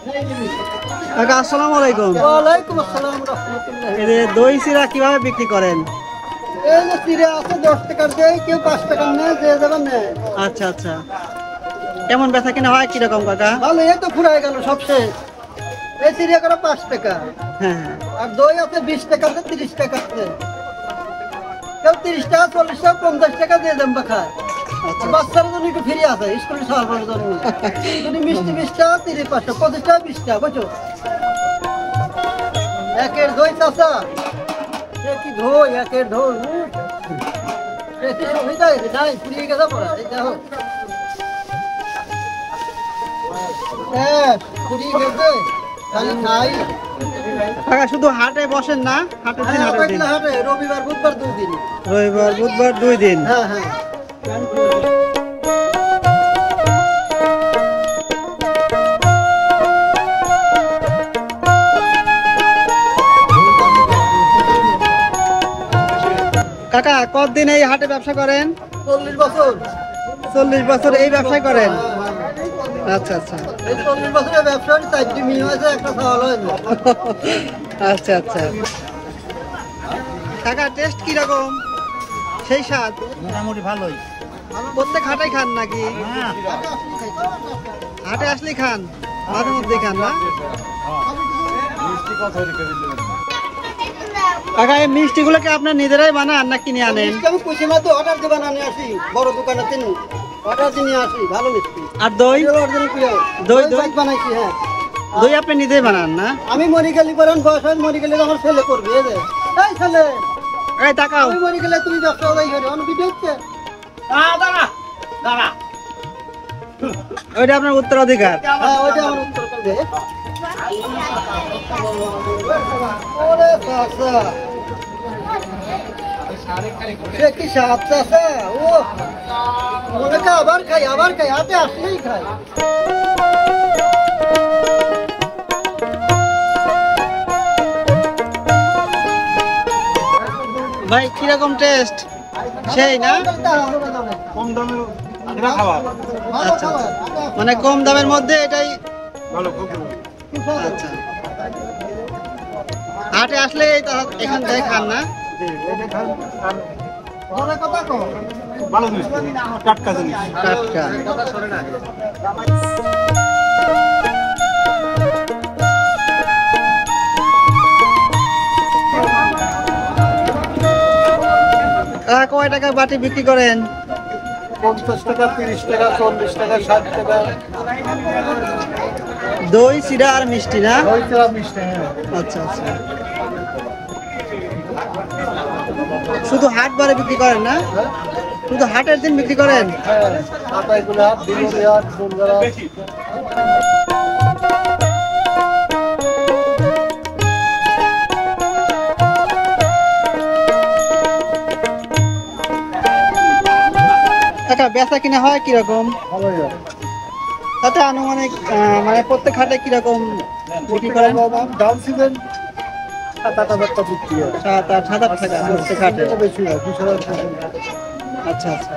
কাকা আসসালামু আলাইকুম। ওয়ালাইকুম আসসালাম রাহমাতুল্লাহ। এই যে দই চিরা কিভাবে বিক্রি করেন? এই যে চিরা আছে 10 টাকার দেয়, কেউ 5 টাকার নেয়, যে যাবে নেয়। আচ্ছা আচ্ছা, কেমন বেচা কিনা হয় কিরকম কাকা? ভালো, এই তো ফুরাই গেল সব শেষ। এই চিরা করে 5 টাকা, হ্যাঁ হ্যাঁ, আর দই আছে 20 টাকা, 30 টাকা আছে। কেউ 30 টাকা, 40 টাকা, 50 টাকা দিয়ে দেন বা খায়। আচ্ছা বাচ্চারা জন্য একটু ফ্রি আছে, স্কুলে সবার জন্য। যদি মিষ্টি 20 টাকা, 30 5 টাকা, 25 টাকা, 20 টাকা, বুঝছো? একের দই চাচা, সে কি দই, একের দই। বেশি সুবিধা হয়েছে, নাই ফুরিয়ে গেছে পড়া, এই দেখো। ফুরিয়ে গেছে, খালি খাই। কাকা শুধু হাটে বসেন না? হাটের দিন হাটের দিন? হাটে রবিবার বুধবার 2 দিন। রবিবার বুধবার 2 দিন। হ্যাঁ হ্যাঁ। কাকা কতদিন এই হাটে ব্যবসা করেন? 40 বছর। 40 বছর এই ব্যবসায় করেন? আচ্ছা আচ্ছা, এই 40 বছরের ব্যবসা 4টি মেয়ে হয়েছে, একটা সওয়াল হয়েছে। আচ্ছা আচ্ছা। কাকা টেস্ট কিরকম? সেই স্বাদ? মোটামুটি ভালোই। প্রত্যেক হাটেই খান নাকি? হাটে আসলেই খান, মাঝে মধ্যেই খান না? কাকা এই মিষ্টিগুলোকে আপনার নিজেরাই বানান না কিনে আনেন? আমি কুচি মাত্র অর্ডার দিয়ে বানানি আসি, বড় দোকানে তিনি অর্ডার দিয়ে নিয়ে আসি, ভালো মিষ্টি। আর দই? দই দই বানাইছি। হ্যাঁ, দই আপনি নিজেই বানান না? আমি মরি গেলি করেন, বয়স হয় মরি গেলে আমার ছেলে করবে। এই যে, এই ছেলে, এই তাকাও, আমি মরি গেলে তুমি ব্যবসা ওই করে অন্য ভিডিও হচ্ছে। দাঁড়া দাঁড়া, ওইটা আপনার উত্তরাধিকার। হ্যাঁ, ওইটা আমার উত্তর করবে। ওরে বাবা, সে কি স্বাদ চাচা! ও মনে হয় আবার খাই, আবার খাই, হাতে আসলেই খাই। ভাই কিরকম টেস্ট? সেই না? কম দামে এটা খাবার আচ্ছা, মানে কম দামের মধ্যে এটাই ভালো, খুব আচ্ছা। হাটে আসলে এখান থেকে খান না? কথা কো ভালো জিনিস, টাটকা জিনিস। টাটকা। কয় টাকা বাটি বিক্রি করেন? 50 টাকা, 30 টাকা, 40 টাকা, 60 টাকা। দই চিরা আর মিষ্টি না? দই চিরা মিষ্টি। আচ্ছা আচ্ছা, শুধু হাট বারে বিক্রি করেন না? শুধু হাটের দিন বিক্রি করেন? হ্যাঁ, আটাইগুলো হাট, দিগুলি হাট, ফুলগাড়া। কাকা বেচা কিনা হয় কিরকম? ভালোই হয়। তাতে আনুমানিক মানে প্রত্যেক হাটে কিরকম বিক্রি করেন? ডাউন সিজন 7-8 হাজার টাকা বিক্রি হয়। 7-8 হাজার টাকা প্রত্যেক হাটে? বেশি হয়, 20,000 টাকা। আচ্ছা আচ্ছা।